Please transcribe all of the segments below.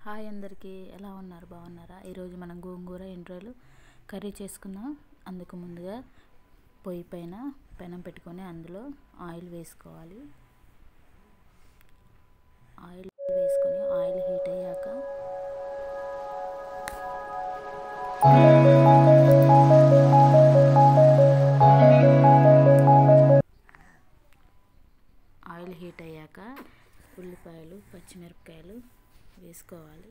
Hi అందరికీ, ఎలా ఉన్నారు? బాగున్నారా? ఈరోజు మనం గోంగూర ఎండ్రాయిలు కర్రీ చేసుకుందాం. అందుకు ముందుగా పొయ్యి పైన పెనం పెట్టుకొని అందులో ఆయిల్ వేసుకోవాలి. ఆయిల్ వేసుకొని ఆయిల్ హీట్ అయ్యాక ఉల్లిపాయలు పచ్చిమిరపకాయలు వేసుకోవాలి.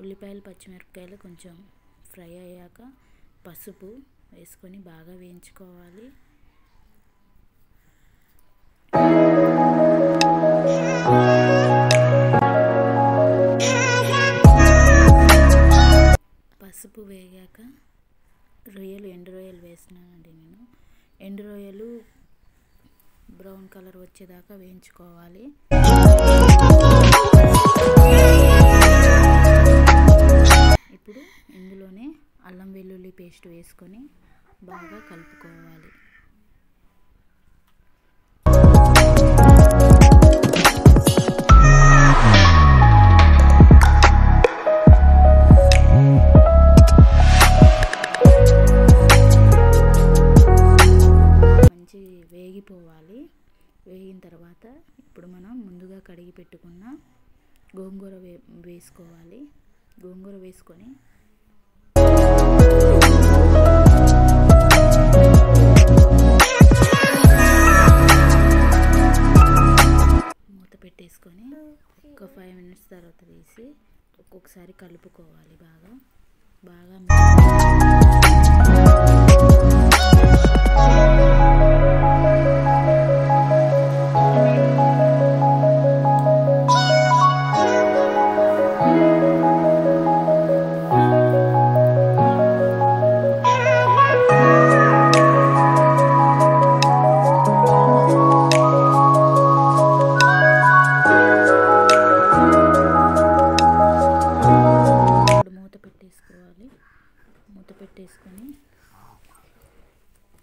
ఉల్లిపాయలు పచ్చిమిరపకాయలు కొంచెం ఫ్రై అయ్యాక పసుపు వేసుకొని బాగా వేయించుకోవాలి. పసుపు వేగాక ఎండు రొయ్యలు వేసినానండి. నేను ఎండు రొయ్యలు బ్రౌన్ కలర్ వచ్చేదాకా వేయించుకోవాలి. ఇప్పుడు ఇందులోనే అల్లం వెల్లుల్లి పేస్ట్ వేసుకొని బాగా కలుపుకోవాలి. మంచి వేగిపోవాలి. వేగిన తర్వాత ఇప్పుడు మనం ముందుగా కడిగి పెట్టుకున్న గోంగూర వేసుకోవాలి. గోంగూర వేసుకొని మూత పెట్టేసుకొని ఒక 5 minutes తర్వాత తీసి ఒక్కొక్కసారి కలుపుకోవాలి. బాగా మూత పెట్టేసుకొని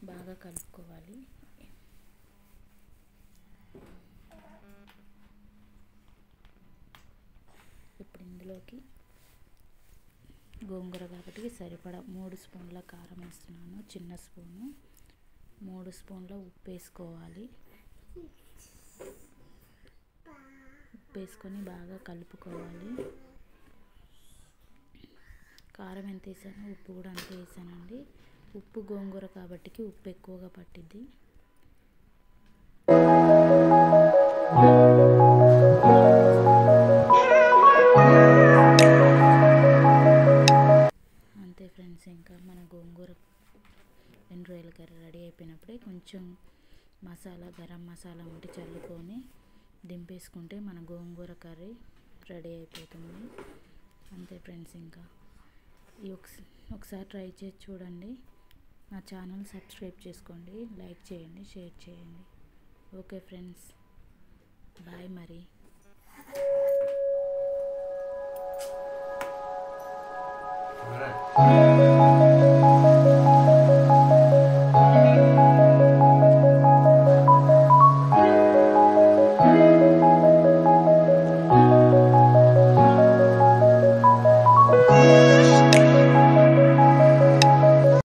బాగా కలుపుకోవాలి. ఇప్పుడు ఇందులోకి గోంగూర కాబట్టి సరిపడా 3 స్పూన్ల కారం వేస్తున్నాను. చిన్న స్పూను 3 స్పూన్ల ఉప్పు వేసుకోవాలి. ఉప్పు వేసుకొని బాగా కలుపుకోవాలి. కారం ఎంత వేసానో ఉప్పు కూడా అంతే వేసానండి. ఉప్పు గోంగూర కాబట్టి ఉప్పు ఎక్కువగా పట్టిద్ది. అంతే ఫ్రెండ్స్, ఇంకా మన గోంగూర ఎండ్రాయిల్ కర్రీ రెడీ అయిపోయినప్పుడే కొంచెం మసాలా, గరం మసాలా ఉంటే చల్లుకొని దింపేసుకుంటే మన గోంగూర కర్రీ రెడీ అయిపోతుంది. అంతే ఫ్రెండ్స్, ఇంకా ఒకసారి ట్రై చేసి చూడండి. నా ఛానల్ సబ్స్క్రైబ్ చేసుకోండి, లైక్ చేయండి, షేర్ చేయండి. Okay friends, bye. మరి